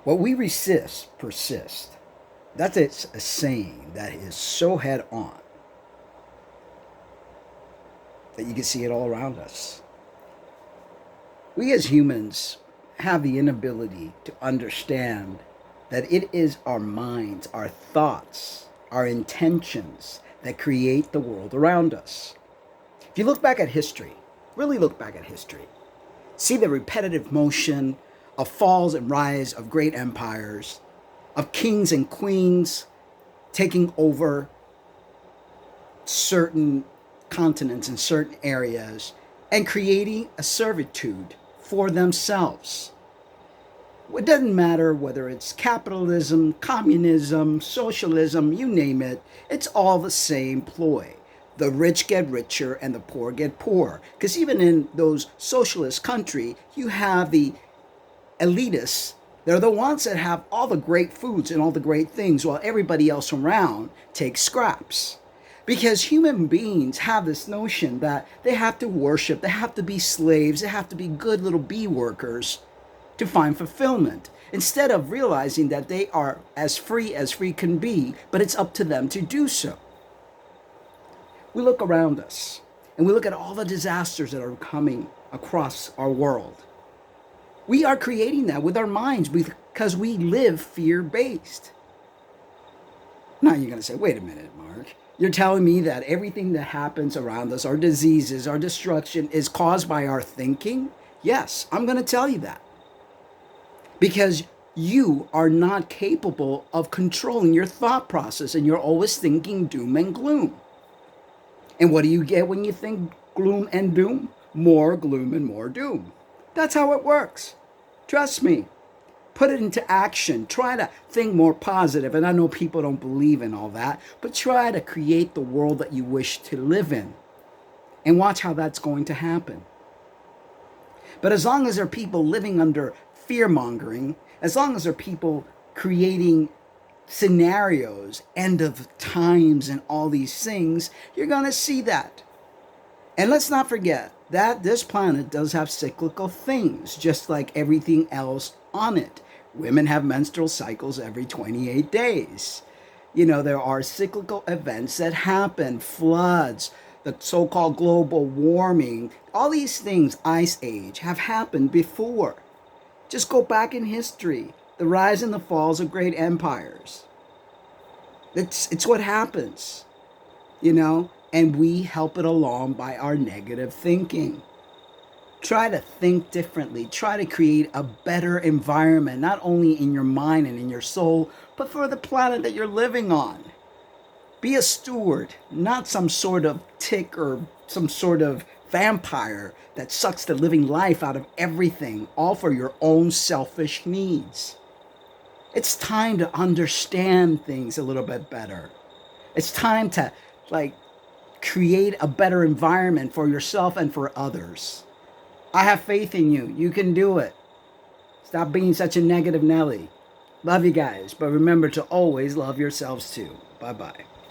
What we resist persists. That's a saying that is so head on that you can see it all around us. We as humans have the inability to understand that it is our minds, our thoughts, our intentions that create the world around us. If you look back at history, really look back at history, see the repetitive motion of falls and rise of great empires, of kings and queens taking over certain continents and certain areas and creating a servitude for themselves. It doesn't matter whether it's capitalism, communism, socialism, you name it, it's all the same ploy. The rich get richer and the poor get poorer. Because even in those socialist countries, you have the elitists. They're the ones that have all the great foods and all the great things while everybody else around takes scraps. Because human beings have this notion that they have to worship, they have to be slaves, they have to be good little bee workers to find fulfillment, instead of realizing that they are as free can be, but it's up to them to do so. We look around us and we look at all the disasters that are coming across our world. We are creating that with our minds because we live fear-based. Now you're going to say, wait a minute, Mark. You're telling me that everything that happens around us, our diseases, our destruction, is caused by our thinking? Yes, I'm going to tell you that. Because you are not capable of controlling your thought process and you're always thinking doom and gloom. And what do you get when you think gloom and doom? More gloom and more doom. That's how it works. Trust me. Put it into action. Try to think more positive. And I know people don't believe in all that, but try to create the world that you wish to live in. And watch how that's going to happen. But as long as there are people living under fear-mongering, as long as there are people creating scenarios, end of times and all these things, you're going to see that. And let's not forget that this planet does have cyclical things, just like everything else on it. Women have menstrual cycles every 28 days. You know, there are cyclical events that happen, floods, the so-called global warming, all these things, ice age, have happened before. Just go back in history, the rise and the falls of great empires. It's what happens, you know, and we help it along by our negative thinking. Try to think differently. Try to create a better environment, not only in your mind and in your soul, but for the planet that you're living on. Be a steward, not some sort of tick or some sort of vampire that sucks the living life out of everything, all for your own selfish needs. It's time to understand things a little bit better. It's time to, create a better environment for yourself and for others. I have faith in you. You can do it. Stop being such a negative Nelly. Love you guys, but remember to always love yourselves too. Bye-bye.